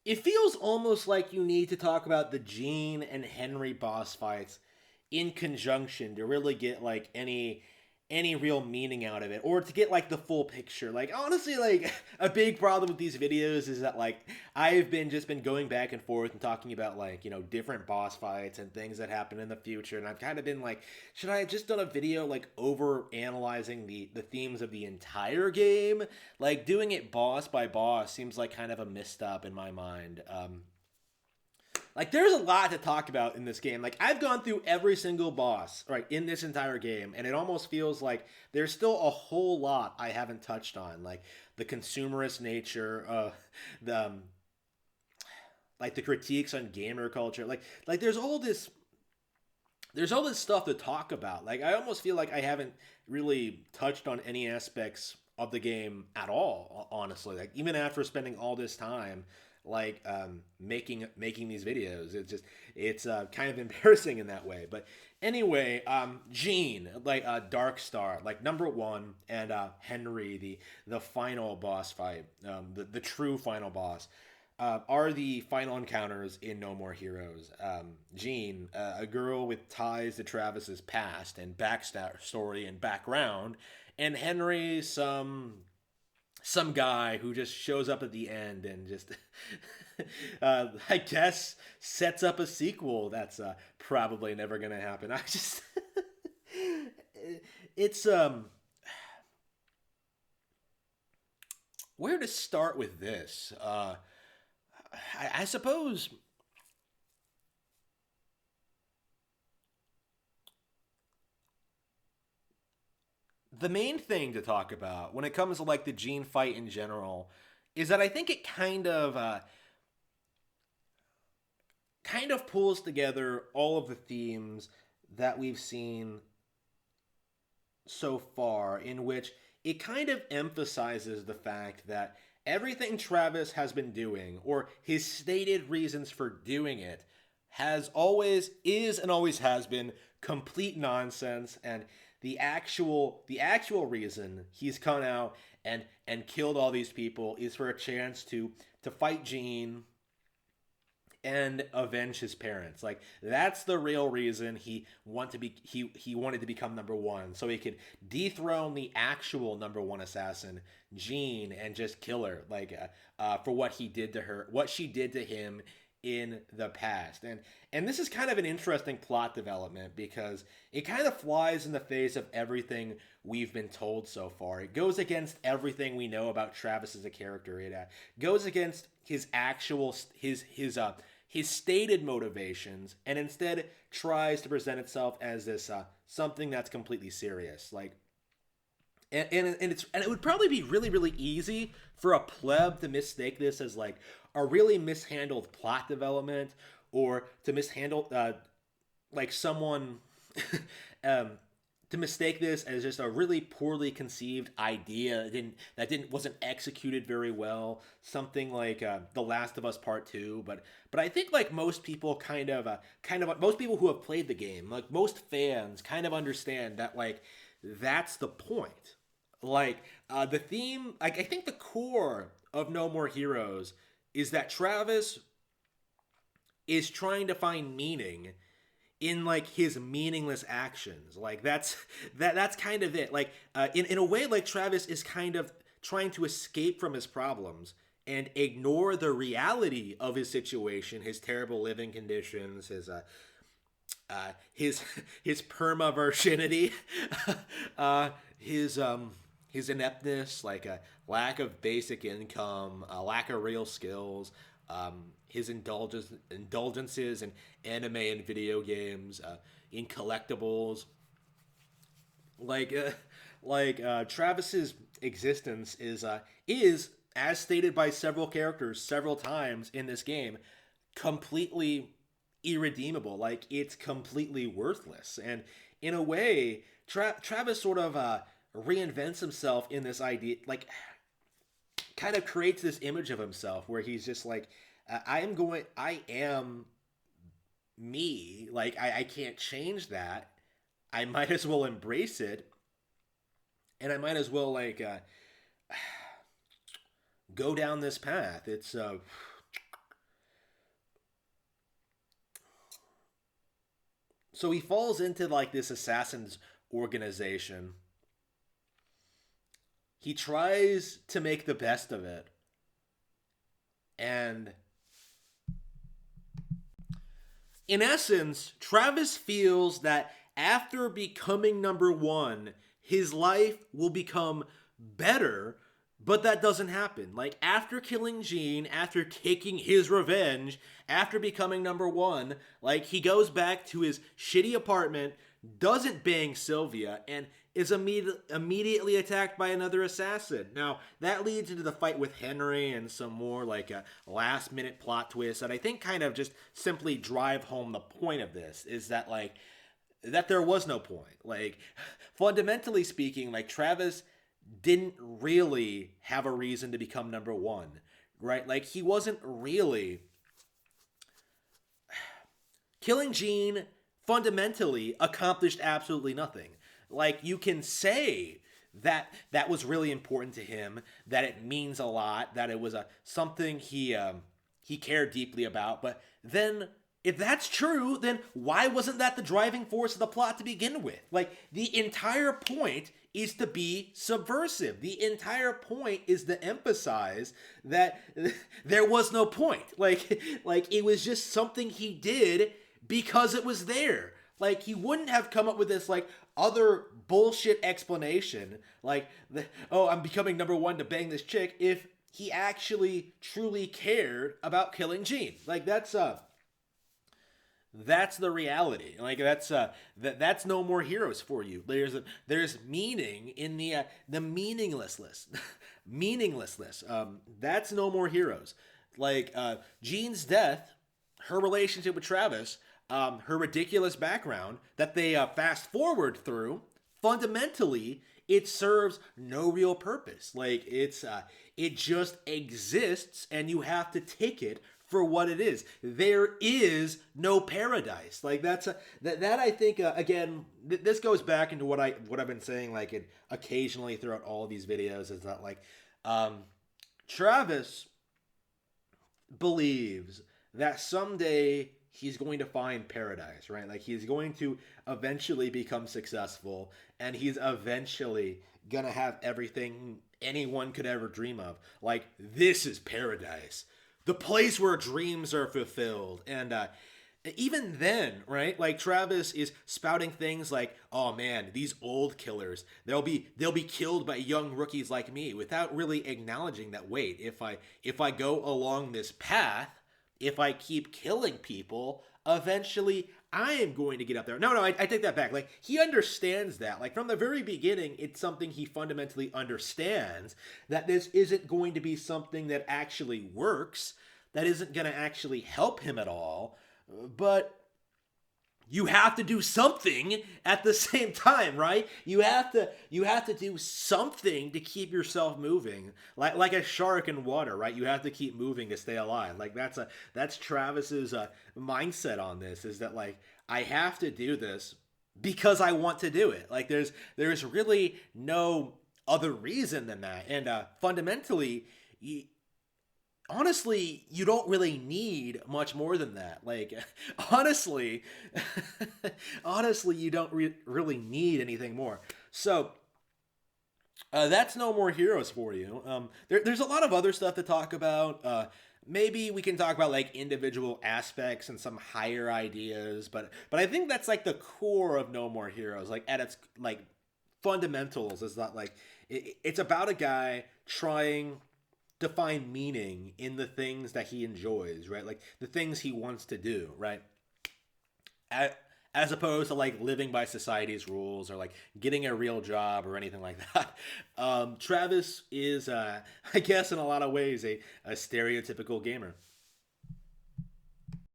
it feels almost like you need to talk about the Jean and Henry boss fights in conjunction to really get like any real meaning out of it, or to get like the full picture. Like honestly, like a big problem with these videos is that like I've been going back and forth and talking about like, you know, different boss fights and things that happen in the future, and I've kind of been like, should I have just done a video like over analyzing the themes of the entire game? Like doing it boss by boss seems like kind of a misstep in my mind. Like there's a lot to talk about in this game. Like I've gone through every single boss right in this entire game, and it almost feels like there's still a whole lot I haven't touched on. Like the consumerist nature, the like the critiques on gamer culture. Like there's all this stuff to talk about. Like I almost feel like I haven't really touched on any aspects of the game at all. Honestly, like even after spending all this time, like making these videos, it's kind of embarrassing in that way. But anyway, Jean, like Dark Star, like number one, and Henry, the final boss fight, the true final boss are the final encounters in No More Heroes. Jean, a girl with ties to Travis's past and backstory and background, and Henry, some guy who just shows up at the end and just, I guess, sets up a sequel that's probably never gonna happen. I just, it's where to start with this? I suppose the main thing to talk about when it comes to like the Gene fight in general is that I think it kind of pulls together all of the themes that we've seen so far, in which it kind of emphasizes the fact that everything Travis has been doing, or his stated reasons for doing it, has always is and always has been complete nonsense. And the actual reason he's come out and killed all these people is for a chance to fight Gene and avenge his parents. Like that's the real reason he wanted to become number one, so he could dethrone the actual number one assassin, Jean, and just kill her. Like for what he did to her, what she did to him in the past. And this is kind of an interesting plot development because it kind of flies in the face of everything we've been told so far. It goes against everything we know about Travis as a character. It goes against his actual his stated motivations, and instead tries to present itself as this something that's completely serious. Like and it would probably be really easy for a pleb to mistake this as like a really mishandled plot development, or to mishandle like someone um, to mistake this as just a really poorly conceived idea that didn't wasn't executed very well, something like The Last of Us Part 2. But I think like most people kind of most people who have played the game, like most fans, kind of understand that like that's the point. Like the theme, like I think the core of No More Heroes is that Travis is trying to find meaning in like his meaningless actions. Like that's kind of it. Like in a way, like Travis is kind of trying to escape from his problems and ignore the reality of his situation, his terrible living conditions, his his perma virginity, uh, his ineptness, like a lack of basic income, a lack of real skills, his indulgences in anime and video games, in collectibles, like Travis's existence is as stated by several characters several times in this game, completely irredeemable. Like it's completely worthless, and in a way, Travis sort of reinvents himself in this idea, like kind of creates this image of himself where he's just like, I am me. Like I can't change that. I might as well embrace it, and I might as well like go down this path. It's So he falls into like this assassin's organization. He tries to make the best of it. And in essence, Travis feels that after becoming number one, his life will become better, but that doesn't happen. Like, after killing Jean, after taking his revenge, after becoming number one, like, he goes back to his shitty apartment, doesn't bang Sylvia, and is immediately attacked by another assassin. Now, that leads into the fight with Henry and some more, like, a last-minute plot twist that I think kind of just simply drive home the point of this, is that, like, that there was no point. Like, fundamentally speaking, like, Travis didn't really have a reason to become number one, right? Like, he wasn't really... Killing Jean fundamentally accomplished absolutely nothing. Like, you can say that that was really important to him, that it means a lot, that it was something he cared deeply about, but then... If that's true, then why wasn't that the driving force of the plot to begin with? Like, the entire point is to be subversive. The entire point is to emphasize that there was no point. Like it was just something he did because it was there. Like, he wouldn't have come up with this, like, other bullshit explanation, like, oh, I'm becoming number one to bang this chick, if he actually truly cared about killing Jean. Like, that's the reality. Like, that's No More Heroes for you. There's meaning in the meaninglessness. Meaninglessness. That's No More Heroes. Like, Jean's death, her relationship with Travis, her ridiculous background that they fast forward through, fundamentally it serves no real purpose. Like, it just exists, and you have to take it for what it is. There is no paradise. Like, that I think, again, this goes back into what I've been saying, like, occasionally throughout all of these videos, is that, like, Travis believes that someday he's going to find paradise, right? Like, he's going to eventually become successful, and he's eventually gonna have everything anyone could ever dream of. Like, this is paradise, the place where dreams are fulfilled. And even then, right, like, Travis is spouting things like, oh man, these old killers, they'll be killed by young rookies like me, without really acknowledging that, wait, if I go along this path, if I keep killing people, eventually I am going to get up there. No, I take that back. Like, he understands that. Like, from the very beginning, it's something he fundamentally understands, that this isn't going to be something that actually works, that isn't going to actually help him at all. But you have to do something at the same time, right? You have to do something to keep yourself moving, like a shark in water, right? You have to keep moving to stay alive. Like, that's Travis's mindset on this, is that, like, I have to do this because I want to do it. Like, there's really no other reason than that. And fundamentally, honestly, you don't really need much more than that. Like, honestly, you don't really need anything more. So, that's No More Heroes for you. There's a lot of other stuff to talk about. Maybe we can talk about, like, individual aspects and some higher ideas, but I think that's, like, the core of No More Heroes. Like, at its, like, fundamentals, is that, like, it's about a guy trying to find meaning in the things that he enjoys, right? Like, the things he wants to do, right? As opposed to, like, living by society's rules, or, like, getting a real job or anything like that. Travis is, I guess, in a lot of ways, a stereotypical gamer.